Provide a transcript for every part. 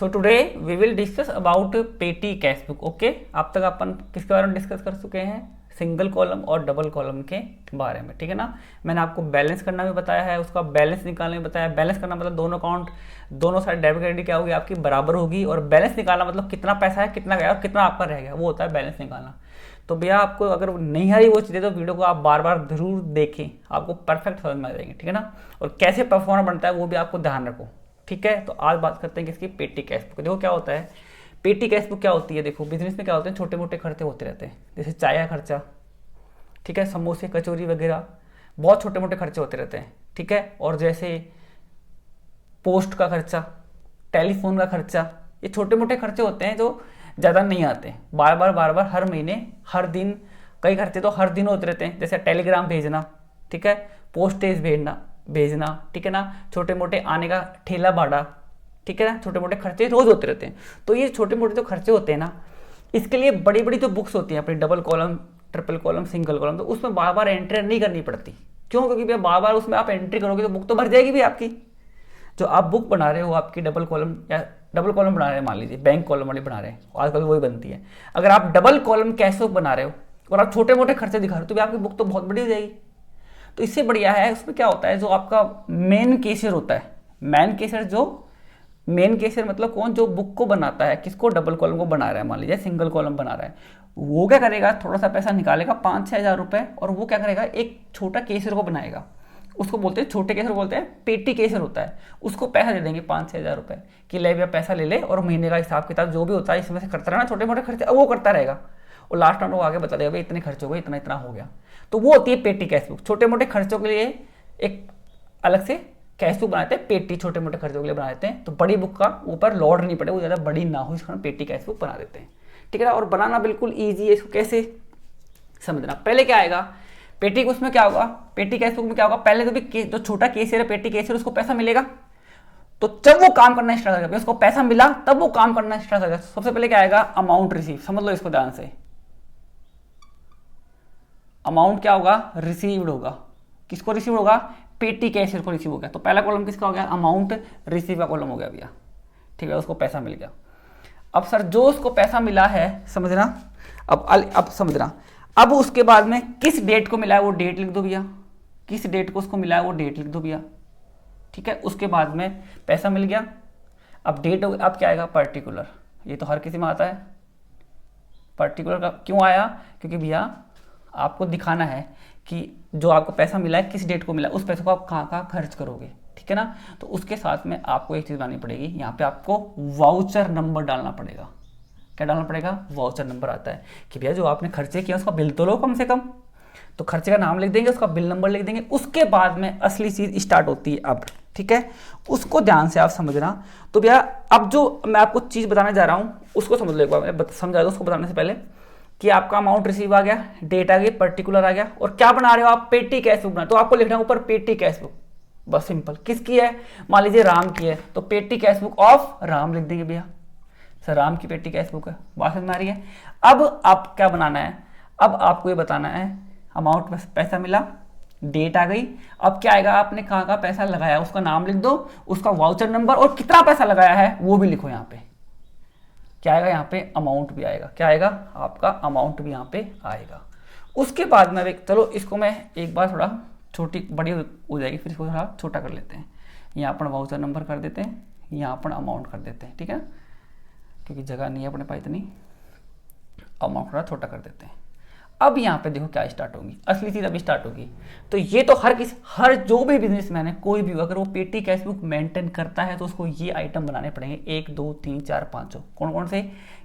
So today we will discuss about petty cash book. Okay, अब तक अपन किसके बारे में डिस्कस कर चुके हैं? सिंगल कॉलम और डबल कॉलम के बारे में, ठीक है ना। मैंने आपको बैलेंस करना भी बताया है, उसका बैलेंस निकालने भी बताया। बैलेंस करना मतलब दोनों अकाउंट, दोनों साइड डेबिट क्रेडिट क्या होगी आपकी बराबर होगी, और बैलेंस निकालना मतलब कितना पैसा है, कितना गया और कितना आपका रह गया, वो होता है बैलेंस निकालना। तो भैया आपको अगर नहीं आ रही वो चीज़ें तो वीडियो को आप बार बार जरूर देखें, आपको परफेक्ट समझ में आ जाएंगे, ठीक है ना। और कैसे परफॉर्मर बनता है वो भी आपको ध्यान रखो, ठीक है। तो आज बात करते हैं किसकी? पेटी कैश बुक। देखो क्या होता है पेटी कैश बुक, क्या होती है। देखो बिजनेस में क्या होते हैं, छोटे मोटे खर्चे होते रहते हैं, जैसे चाय का खर्चा, ठीक है, समोसे कचौरी वगैरह, बहुत छोटे मोटे खर्चे होते रहते हैं, ठीक है। और जैसे पोस्ट का खर्चा, टेलीफोन का खर्चा, ये छोटे मोटे खर्चे होते हैं जो ज़्यादा नहीं आते, बार बार हर महीने हर दिन, कई खर्चे तो हर दिन होते रहते हैं, जैसे टेलीग्राम भेजना, ठीक है, पोस्टेज भेजना, ठीक है ना, छोटे मोटे आने का ठेला भाड़ा, ठीक है ना, छोटे मोटे खर्चे रोज होते रहते हैं। तो ये छोटे मोटे जो खर्चे होते हैं ना, इसके लिए बड़ी बड़ी जो बुक्स होती हैं अपनी, double column, triple column, single column, तो उसमें बार बार एंट्री नहीं करनी पड़ती। क्यों? क्योंकि भैया बार बार उसमें आप एंट्री करोगे तो बुक तो भर जाएगी भी आपकी। जो आप बुक बना रहे हो आपकी डबल कॉलम, या डबल कॉलम बना रहे हैं, मान लीजिए बैंक कॉलम वाली बना रहे हैं, आजकल वही बनती है। अगर आप डबल कॉलम कैश बुक बना रहे हो और आप छोटे मोटे खर्चे दिखा रहे हो तो भी आपकी बुक तो बहुत बड़ी हो जाएगी। तो इससे बढ़िया है, उसमें क्या होता है, जो आपका मेन केशियर होता है, मेन केशियर मतलब कौन? जो बुक को बनाता है, किसको? डबल कॉलम को बना रहा है, मान लीजिए सिंगल कॉलम बना रहा है, वो क्या करेगा, थोड़ा सा पैसा निकालेगा 5-6 हज़ार रुपये, और वो क्या करेगा, एक छोटा केशियर को बनाएगा, उसको बोलते हैं छोटे केसर, बोलते हैं पेटी केसर होता है। उसको पैसा दे देंगे 5-6 हज़ार रुपये कि ले भैया पैसा ले ले, और महीने का हिसाब किताब जो भी होता है इसमें से करता रहना, छोटे मोटे खर्चे वो करता रहेगा, और लास्ट में वो आगे बता देगा भाई इतने खर्च हो गए, इतना इतना हो गया। तो वो होती है पेटी कैश बुक। छोटे मोटे खर्चों के लिए एक अलग से कैश बुक बनाते हैं, पेटी छोटे मोटे खर्चों के लिए बना देते हैं, तो बड़ी बुक का ऊपर लोड नहीं पड़े, वो ज़्यादा बड़ी ना हो, इसको पेटी कैश बुक बना देते हैं, ठीक है ना। और बनाना बिल्कुल ईजी है, इसको कैसे समझना। पहले क्या आएगा पेटी, उसमें क्या होगा, पेटी कैश बुक में क्या होगा, पहले तो भी जो छोटा केशियर है, पेटी केशियर, उसको पैसा मिलेगा, तो जब वो काम करना स्टार्ट करेगा, उसको पैसा मिला तब वो काम करना स्टार्ट करेगा। सबसे पहले क्या आएगा, अमाउंट रिसीव, समझ लो इसको ध्यान से। अमाउंट क्या होगा, रिसीव्ड होगा। किसको रिसीव होगा? पेटी कैशियर को रिसीव हो गया। तो पहला कॉलम किसका हो गया, अमाउंट रिसीव का कॉलम हो गया भैया, ठीक है, उसको पैसा मिल गया। अब सर जो उसको पैसा मिला है, समझना, अब समझना, अब उसके बाद में किस डेट को मिला है वो डेट लिख दो भैया, किस डेट को उसको मिला है वो डेट लिख दो भैया, ठीक है। उसके बाद में पैसा मिल गया, अब डेट, अब क्या आएगा, पर्टिकुलर। ये तो हर किसी में आता है, पर्टिकुलर का क्यों आया, क्योंकि भैया आपको दिखाना है कि जो आपको पैसा मिला है किस डेट को मिला है, उस पैसे को आप कहाँ कहाँ खर्च करोगे, ठीक है ना। तो उसके साथ में आपको एक चीज़ बनानी पड़ेगी, यहाँ पे आपको वाउचर नंबर डालना पड़ेगा। क्या डालना पड़ेगा? वाउचर नंबर आता है कि भैया जो आपने खर्चे किया उसका बिल तो लो कम से कम। तो खर्चे का नाम लिख देंगे, उसका बिल नंबर लिख देंगे। उसके बाद में असली चीज़ स्टार्ट होती है अब, ठीक है, उसको ध्यान से आप समझना। तो भैया अब जो मैं आपको चीज़ बताने जा रहा हूँ उसको समझ लो एक बार, मैं समझा दो उसको बताने से पहले, कि आपका अमाउंट रिसीव आ गया, डेट आ गई, पर्टिकुलर आ गया, और क्या बना रहे हो आप, पेटी कैश बुक बना। तो आपको लिखना है ऊपर पेटी कैश बुक, बस सिंपल। किसकी है? मान लीजिए राम की है, तो पेटी कैश बुक ऑफ राम लिख देंगे भैया, सर राम की पेटी कैश बुक है, बात समझ में आ रही है। अब आप क्या बनाना है, अब आपको ये बताना है, अमाउंट में पैसा मिला, डेट आ गई, अब क्या आएगा, आपने कहाँ का पैसा लगाया उसका नाम लिख दो, उसका वाउचर नंबर, और कितना पैसा लगाया है वो भी लिखो। यहाँ पे क्या आएगा, यहाँ पे अमाउंट भी आएगा, क्या आएगा, आपका अमाउंट भी यहाँ पे आएगा। उसके बाद में चलो इसको मैं एक बार थोड़ा छोटी बड़ी हो जाएगी, फिर इसको थोड़ा छोटा कर लेते हैं। यहाँ पर वाउचर नंबर कर देते हैं, यहाँ पर अमाउंट कर देते हैं, ठीक है, क्योंकि जगह नहीं है अपने पास इतनी, अमाउंट थोड़ा छोटा कर देते हैं। अब यहाँ पे देखो क्या स्टार्ट होगी, असली चीज़ अभी स्टार्ट होगी। तो ये तो हर जो भी बिजनेसमैन है, कोई भी, अगर वो पेटी कैश बुक मेंटेन करता है तो उसको ये आइटम बनाने पड़ेंगे, 1 2 3 4 5। कौन कौन से?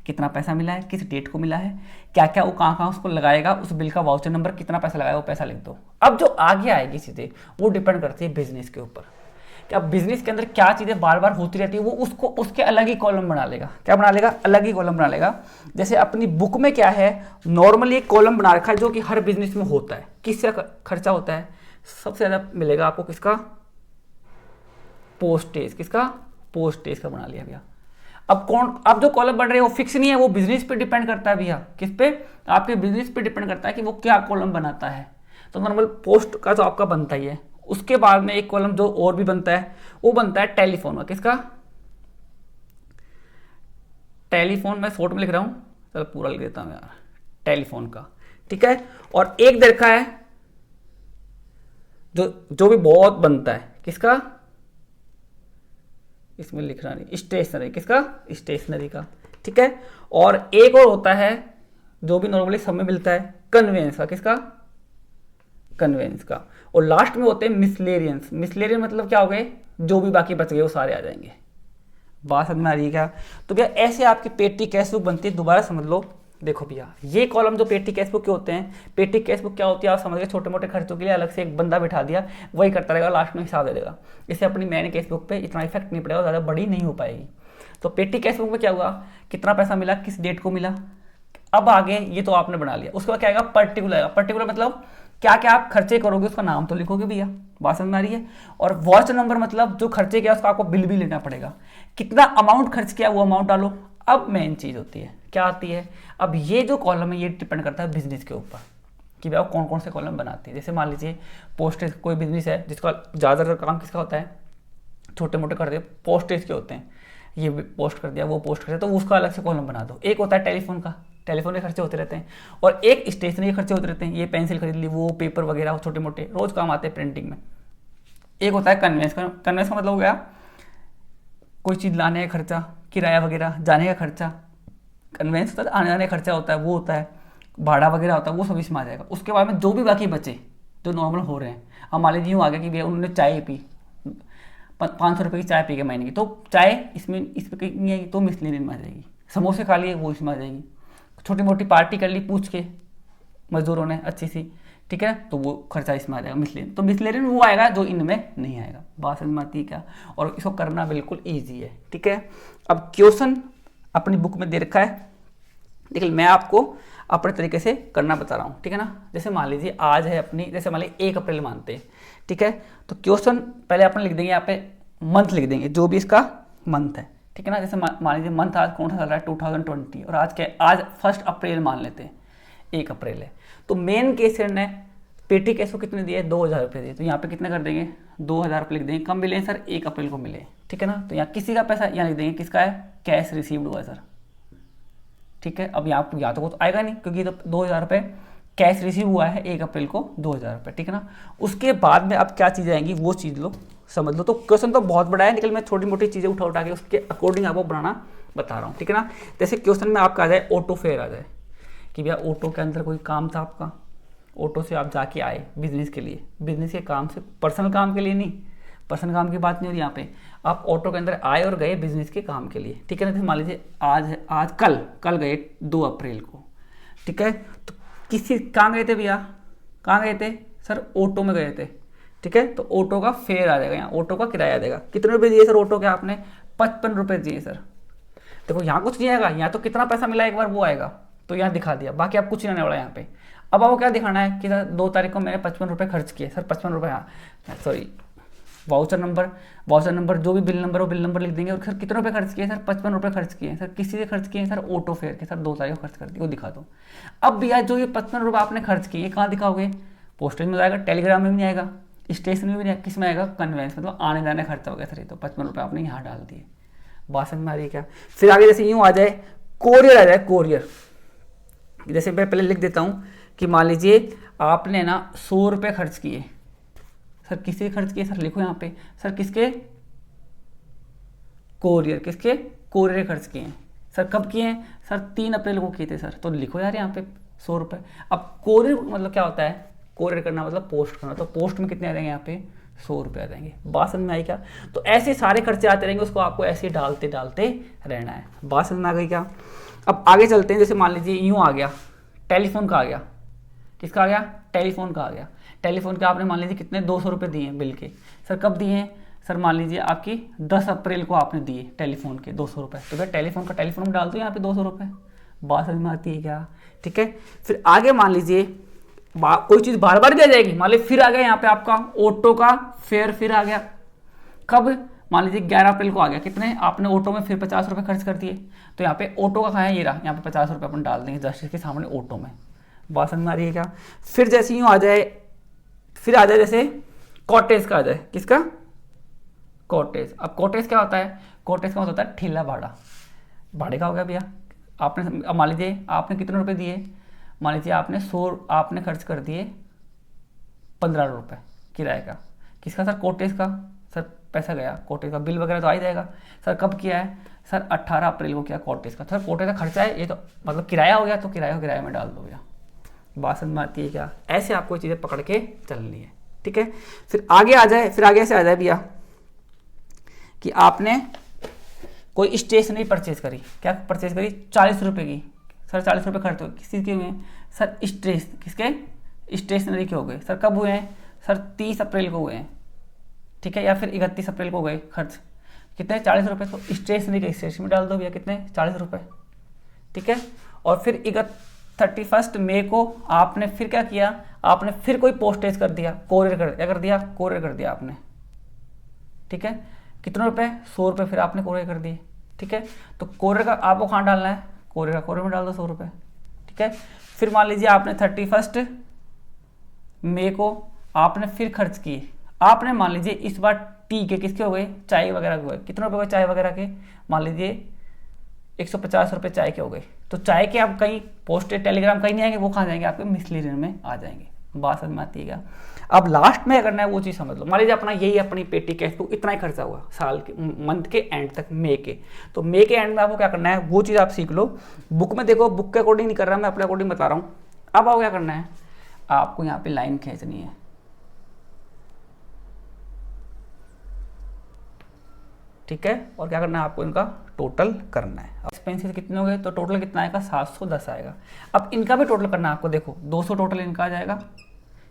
कितना पैसा मिला है, किस डेट को मिला है, क्या क्या वो कहाँ कहाँ उसको लगाएगा, उस बिल का वाउचर नंबर, कितना पैसा लगाया वो पैसा लिख दो। अब जो आगे आएगी चीज़ें वो डिपेंड करती है बिजनेस के ऊपर, कि अब बिजनेस के अंदर क्या चीज़ें बार बार होती रहती है, वो उसको उसके अलग ही कॉलम बना लेगा। क्या बना लेगा? अलग ही कॉलम बना लेगा। जैसे अपनी बुक में क्या है, नॉर्मली एक कॉलम बना रखा है जो कि हर बिजनेस में होता है। किससे खर्चा होता है? सबसे ज़्यादा मिलेगा आपको किसका? पोस्टेज। किसका? पोस्टेज का बना लिया भैया। अब जो कॉलम बन रहे हैं वो फिक्स नहीं है, वो बिजनेस पे डिपेंड करता है भैया। किस पे? आपके बिजनेस पे डिपेंड करता है कि वो क्या कॉलम बनाता है। तो नॉर्मल पोस्ट का तो आपका बनता ही है, उसके बाद में एक कॉलम जो और भी बनता है वो बनता है टेलीफोन का। किसका? टेलीफोन मैं शॉर्ट में लिख रहा हूँ, चलो पूरा लिख देता हूँ यार, टेलीफोन का, ठीक है। और एक दे रखा है जो भी बहुत बनता है, किसका, इसमें लिखना नहीं, स्टेशनरी, किसका, स्टेशनरी का, ठीक है। और एक और होता है जो भी नॉर्मली सब में मिलता है, कन्वेंस का, किसका, कन्वेंस का। और लास्ट में होते हैं मिसलेरियंस। मिसलेरियन मतलब क्या हो गए, जो भी बाकी बच गए वो सारे आ जाएंगे। बात समझ में आ रही है क्या? तो भैया ऐसे आपकी पेटी कैश बुक बनती है, दोबारा समझ लो। देखो भैया ये कॉलम जो पेटी कैश बुक के होते हैं, पेटी कैश बुक क्या होती है आप समझ गए, छोटे मोटे खर्चों के लिए अलग से एक बंदा बिठा दिया, वही करता रहेगा, लास्ट में हिसाब दे देगा। इससे अपनी मैन कैश बुक पे इतना इफेक्ट नहीं पड़ेगा, ज़्यादा बड़ी नहीं हो पाएगी। तो पेटी कैश बुक में क्या हुआ, कितना पैसा मिला, किस डेट को मिला, अब आगे ये तो आपने बना लिया। उसके बाद क्या आएगा, पर्टिकुलर आएगा। पर्टिकुलर मतलब क्या क्या आप खर्चे करोगे उसका नाम तो लिखोगे भैया, बात समझ में आ रही है। और वॉच नंबर मतलब जो खर्चे किया उसका आपको बिल भी लेना पड़ेगा, कितना अमाउंट खर्च किया वो अमाउंट डालो। अब मेन चीज होती है, क्या आती है, अब ये जो कॉलम है ये डिपेंड करता है बिजनेस के ऊपर कि भाई कौन कौन से कॉलम बनाते हैं। जैसे मान लीजिए पोस्टेज, कोई बिजनेस है जिसका ज़्यादातर काम किसका होता है, छोटे मोटे करते हैं पोस्टेज के होते हैं, ये पोस्ट कर दिया वो पोस्ट कर दिया, तो उसका अलग से कॉलम बना दो। एक होता है टेलीफोन का, टेलीफोन के खर्चे होते रहते हैं। और एक स्टेशनरी के खर्चे होते रहते हैं, ये पेंसिल खरीद ली, वो पेपर वगैरह छोटे मोटे रोज काम आते हैं प्रिंटिंग में। एक होता है कन्वेंस का। कन्वेंस का मतलब हो गया कोई चीज़ लाने का खर्चा, किराया वगैरह, जाने का खर्चा। कन्वेंस होता है आने जाने का खर्चा होता है, वो होता है भाड़ा वगैरह होता है, वो सब इसमें आ जाएगा। उसके बाद में जो भी बाकी बचे जो नॉर्मल हो रहे हैं, अब मान लीजिए यूँ आ गया कि भैया उन्होंने चाय पी, 500 रुपये की चाय पी के महीने की, तो चाय इसमें इस पर नहीं आएगी, तो मिसलेनियन में आ जाएगी। समोसे खा लिए वो इसमें आ जाएगी। छोटी मोटी पार्टी कर ली पूछ के मजदूरों ने अच्छी सी, ठीक है, तो वो खर्चा इसमें आ जाएगा मिसलेनियन। तो मिसलेनियन वो आएगा जो इनमें नहीं आएगा। बात समझ में आती है क्या? और इसको करना बिल्कुल ईजी है, ठीक है। अब क्वेश्चन अपनी बुक में दे रखा है, लेकिन मैं आपको अपने तरीके से करना बता रहा हूँ, ठीक है ना। जैसे मान लीजिए आज है अपनी, जैसे मान लीजिए 1 अप्रैल मानते हैं, ठीक है। तो क्वेश्चन पहले अपन लिख देंगे, यहाँ पे मंथ लिख देंगे जो भी इसका मंथ है, ठीक है ना। जैसे मान लीजिए मंथ आज कौन सा चल रहा है, 2020, और आज क्या, आज 1 अप्रैल मान लेते हैं, 1 अप्रैल है। तो मेन केस ने पेटी कैश को कितने दिए, 2000 रुपये दिए, तो यहाँ पे कितने कर देंगे, 2000 रुपये लिख देंगे। कब मिले सर, 1 अप्रैल को मिले, ठीक है ना। तो यहाँ किसी का पैसा यहाँ लिख देंगे, किसका है, कैश रिसीव्ड हुआ है सर, ठीक है। अब यहाँ तो वो तो आएगा नहीं क्योंकि तो 2000 रुपये कैश रिसीव हुआ है 1 अप्रैल को, 2000 रुपये, ठीक है ना। उसके बाद में अब क्या चीज़ें आएंगी वो चीज़ लो, समझ लो। तो क्वेश्चन तो बहुत बड़ा है, लेकिन मैं छोटी मोटी चीज़ें उठा के उसके अकॉर्डिंग आपको बनाना बता रहा हूँ, ठीक है ना। जैसे क्वेश्चन में आपका आ जाए ऑटो फेयर आ जाए कि भैया ऑटो के अंदर कोई काम था आपका, ऑटो से आप जाके आए बिजनेस के लिए, बिजनेस के काम से, पर्सनल काम के लिए नहीं, पर्सनल काम की बात नहीं हो रही यहाँ पे, आप ऑटो के अंदर आए और गए बिजनेस के काम के लिए, ठीक है ना। जैसे मान लीजिए आज कल गए 2 अप्रैल को, ठीक है। तो किसी कहाँ गए थे भैया, कहाँ गए थे सर, ऑटो में गए थे, ठीक है। तो ऑटो का फेयर आ जाएगा, यहाँ ऑटो का किराया देगा। कितने रुपये दिए सर ऑटो के आपने, 55 रुपये दिए सर। देखो यहाँ कुछ नहीं आएगा, यहाँ तो कितना पैसा मिला एक बार वो आएगा, तो यहाँ दिखा दिया, बाकी आप कुछ नहीं आने वाला यहाँ पे। अब आपको क्या दिखाना है कि सर 2 तारीख को मैंने 55 रुपये खर्च किए सर, 55 रुपये, हाँ सॉरी, वाउचर नंबर जो भी बिल नंबर हो बिल नंबर लिख देंगे। और सर कितने रुपए खर्च किए सर, 55 रुपये खर्च किए सर, किसी से खर्च किए सर, ऑटो फेयर के सर 2 तारीख को खर्च कर दिए, वो दिखा दो। अब भैया जो ये 55 रुपये आपने खर्च किए कहाँ दिखाओगे, पोस्टेज में आएगा, टेलीग्राम में भी नहीं आएगा, स्टेशन में भी नहीं, किस में आएगा, कन्वेंस, मतलब आने जाने खर्चा हो गया सर। ये तो 55 रुपये आपने यहाँ डाल दिए, बात समझ में आ रही है क्या। फिर आगे जैसे यूँ आ जाए, कोरियर आ जाए, कोरियर, जैसे मैं पहले लिख देता हूँ कि मान लीजिए आपने ना 100 रुपये खर्च किए सर, किसके खर्च किए सर, लिखो यहाँ पे सर, किसके, कोरियर, किसके, कोरियर खर्च किए हैं सर। कब किए हैं सर, 3 अप्रैल को किए थे सर, तो लिखो यार यहाँ पे 100 रुपये। अब कोरियर मतलब क्या होता है, कोरियर करना मतलब पोस्ट करना, तो पोस्ट में कितने आ जाएंगे यहाँ पे, 100 रुपये आ जाएंगे। बात समझ में आई क्या। तो ऐसे सारे खर्चे आते रहेंगे, उसको आपको ऐसे डालते डालते रहना है। बात समझ में आ गई क्या। अब आगे चलते हैं, जैसे मान लीजिए यूँ आ गया, टेलीफोन का आ गया, किसका आ गया, टेलीफोन का आ गया। टेलीफोन के आपने मान लीजिए कितने, 200 रुपये दिए बिल के सर, कब दिए हैं सर, मान लीजिए आपकी 10 अप्रैल को आपने दिए टेलीफोन के 200 रुपये, तो भैया टेलीफोन का टेलीफोन में डाल दो यहाँ पे 200 रुपये। बात समझ में आती है क्या, ठीक है। फिर आगे मान लीजिए कोई चीज़ बार बार दिया जाएगी, मान लीजिए फिर आ गया यहाँ पे आपका ऑटो का फेयर, फिर आ गया कब, मान लीजिए 11 अप्रैल को आ गया, कितने आपने ऑटो में फिर 50 रुपये खर्च कर दिए, तो यहाँ पे ऑटो का कहाँ है, ये रहा, यहाँ पे 50 रुपये अपन डाल देंगे जस्ट इसके सामने ऑटो में। बात समझ में आ रही है क्या। फिर जैसे यूँ आ जाए, फिर आ जाए जैसे कॉटेज का आ जाए, किसका, कॉटेज। अब कॉटेज क्या होता है, कॉटेज का होता है ठेला भाड़ा, भाड़े का हो गया भैया। आपने अब मान लीजिए आपने कितने रुपए दिए, मान लीजिए आपने खर्च कर दिए 15 रुपये किराए का। किसका सर? कॉटेज का। सर पैसा गया कॉटेज का, बिल वगैरह तो आ ही जाएगा। सर कब किया है? सर 18 अप्रैल को किया कॉटेज का। सर कॉटेज का खर्चा है ये, तो मतलब किराया हो गया, तो किराया में डाल दो भैया। बात समझ में आती है क्या? ऐसे आपको चीज़ें पकड़ के चलनी है, ठीक है। फिर आगे से आ जाए भैया कि आपने कोई स्टेशनरी परचेज करी। क्या परचेज करी? 40 रुपये की। सर 40 रुपये खर्च हो, किसी के हुए हैं? सर किसके? स्टेशनरी के हो गए। सर कब हुए हैं? सर 30 अप्रैल को हुए हैं, ठीक है, या फिर 31 अप्रैल को गए खर्च। कितने? 40 रुपये। तो स्टेशनरी के स्टेशनरी में डाल दो भैया, कितने? 40 रुपये, ठीक है। और फिर 31 मई को आपने फिर क्या किया? आपने फिर कोई पोस्टेज कर दिया, कोरियर कर दिया आपने, ठीक है। कितने रुपए? 100 रुपये फिर आपने कोरियर कर दिए, ठीक है। तो कोरियर का आपको कहाँ डालना है? कोरियर में डाल दो 100 रुपये, ठीक है। फिर मान लीजिए आपने 31 मई को आपने फिर खर्च किए। आपने मान लीजिए इस बार टी के किसके हो गए? चाय वगैरह के हो गए। कितने रुपये हुए चाय वगैरह के? मान लीजिए 150 रुपये चाय के हो गए। तो चाय के आप कहीं पोस्टेड टेलीग्राम कहीं नहीं आएंगे, वो कहाँ जाएंगे? आपके मिसलीनियर में आ जाएंगे। बात समझ में आती है क्या? अब लास्ट में करना है वो चीज़ समझ लो। मान लीजिए अपनी पेटी कैश बुक इतना ही खर्चा हुआ साल के मंथ के एंड तक, मई के। तो मई के एंड में आपको क्या करना है वो चीज़ आप सीख लो। बुक में देखो, बुक के अकॉर्डिंग नहीं कर रहा मैं, अपने अकॉर्डिंग बता रहा हूँ। अब आपको क्या करना है? आपको यहाँ पे लाइन खींचनी है, ठीक है। और क्या करना है आपको? इनका टोटल करना है। अब एक्सपेंसेस कितने हो गए? तो टोटल कितना आएगा? 710 आएगा। अब इनका भी टोटल करना है आपको। देखो 200 टोटल इनका आ जाएगा,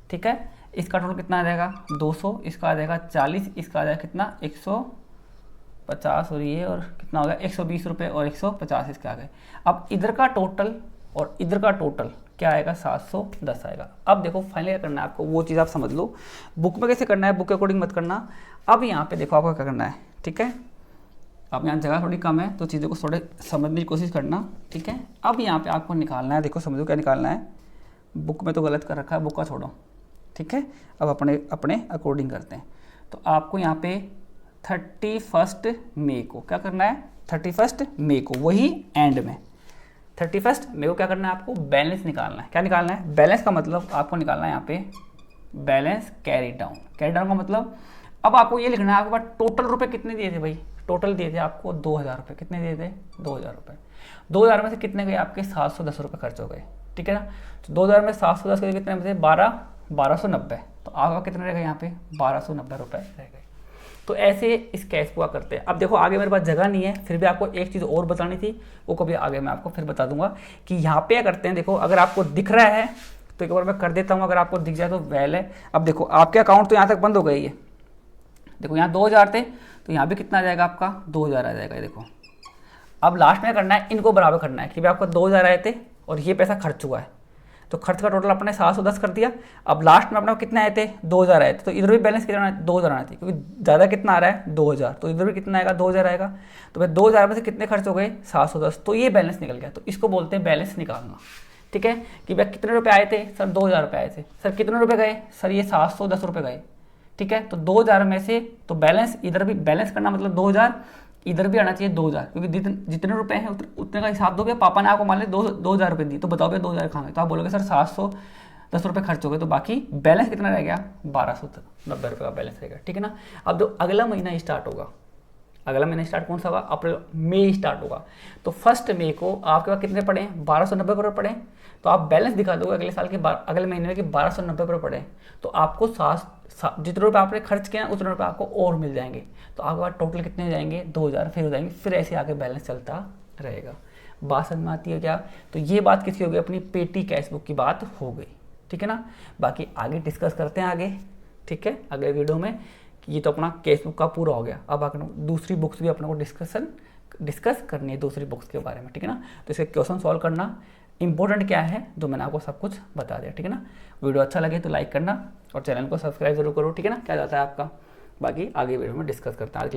ठीक है। इसका टोटल कितना आ जाएगा? 200। इसका आ जाएगा 40। इसका आ जाएगा कितना? 150। और ये और कितना हो गया? 120 रुपये और 150 इसके आ गए। अब इधर का टोटल और इधर का टोटल क्या आएगा? 710 आएगा। अब देखो फाइनली क्या करना है आपको, वो चीज़ आप समझ लो। बुक में कैसे करना है, बुक के अकॉर्डिंग मत करना। अब यहाँ पे देखो आपको क्या करना है, ठीक है। अब यहाँ जगह थोड़ी कम है तो चीज़ों को थोड़े समझने की कोशिश करना, ठीक है। अब यहाँ पे आपको निकालना है, देखो समझो क्या निकालना है। बुक में तो गलत कर रखा है, बुक का छोड़ो, ठीक है। अब अपने अकॉर्डिंग करते हैं। तो आपको यहाँ पे 31 मई को क्या करना है? 31 मई को वही एंड में 31 मई को क्या करना है आपको? बैलेंस निकालना है। क्या निकालना है? बैलेंस का मतलब आपको निकालना है यहाँ पे balance carry down. Carry down का मतलब अब आपको ये लिखना है आपके पास टोटल रुपए कितने दिए थे भाई? टोटल दिए थे आपको 2000 रुपये। कितने दिए थे? 2000 रुपये। 2000 में से कितने गए आपके? 710 रुपये खर्च हो गए, ठीक है ना। तो 2000 में 710 के कितने थे? 1290। तो आपका कितने रह गए यहाँ पे? 1290 रुपये रह गए। तो ऐसे इस कैश को करते हैं। अब देखो आगे मेरे पास जगह नहीं है, फिर भी आपको एक चीज़ और बतानी थी, वो कभी आगे मैं आपको फिर बता दूंगा कि यहाँ पे क्या करते हैं। देखो अगर आपको दिख रहा है तो एक बार मैं कर देता हूँ, अगर आपको दिख जाए तो वेल है। अब देखो आपके अकाउंट तो यहाँ तक बंद हो गई है। देखो यहाँ 2000 थे तो यहाँ भी कितना आ जाएगा आपका? 2000 आ जाएगा। देखो अब लास्ट में करना है, इनको बराबर करना है कि भाई आपको 2000 आए थे और ये पैसा खर्च हुआ है, तो खर्च का टोटल अपने 710 कर दिया। अब लास्ट में अपने कितने आए थे? 2000 आए थे। तो इधर भी बैलेंस कितना? 2000 आना चाहिए, क्योंकि ज़्यादा कितना आ रहा है? 2000। तो इधर भी कितना आएगा? 2000 आएगा। तो भाई 2000 में से कितने खर्च हो गए? 710। तो ये बैलेंस निकल गया। तो इसको बोलते हैं बैलेंस निकालना, ठीक है। कि भाई कितने रुपए आए थे? सर 2000 रुपये आए थे। सर कितने रुपए गए? सर ये 710 रुपये गए, ठीक है। तो 2000 में से तो बैलेंस इधर भी बैलेंस करना मतलब 2000, इधर भी आना चाहिए 2000, क्योंकि जितने रुपए हैं उतने का हिसाब दोगे। पापा ने आपको मान लिया 2000 रुपये दी, तो बताओ भैया 2000 कहाँ गए? तो आप बोलोगे सर 710 रुपये खर्च हो गए। तो बाकी बैलेंस कितना रह गया? 1290 रुपये का बैलेंस रहेगा, ठीक है ना। अब जो अगला महीना स्टार्ट होगा, अगला महीना स्टार्ट कौन सा होगा? अप्रैल, मई स्टार्ट होगा। तो 1 मई को आपके पास कितने पड़े? 1290 रुपये पड़े। तो आप बैलेंस दिखा दोगे अगले साल के अगले महीने में कि 1290 रुपये पड़े। तो आपको जितने रुपये आपने खर्च किया उतने रुपये आपको और मिल जाएंगे। तो आपके पास टोटल कितने हो जाएंगे? 2000 फिर हो जाएंगे। फिर ऐसे आगे बैलेंस चलता रहेगा। बात समझ में आती है क्या? तो ये बात किसकी हो गई? अपनी पेटी कैश बुक की बात हो गई, ठीक है ना। बाकी आगे डिस्कस करते हैं आगे, ठीक है, अगले वीडियो में। ये तो अपना कैश बुक का पूरा हो गया। अब अपने दूसरी बुक्स भी अपने को डिस्कस करनी है दूसरी बुक्स के बारे में, ठीक है ना। तो इसके क्वेश्चन सॉल्व करना इंपॉर्टेंट क्या है, जो मैंने आपको सब कुछ बता दिया, ठीक है ना। वीडियो अच्छा लगे तो लाइक करना और चैनल को सब्सक्राइब जरूर करो, ठीक है ना। क्या जाता है आपका, बाकी आगे वीडियो में डिस्कस करते हैं।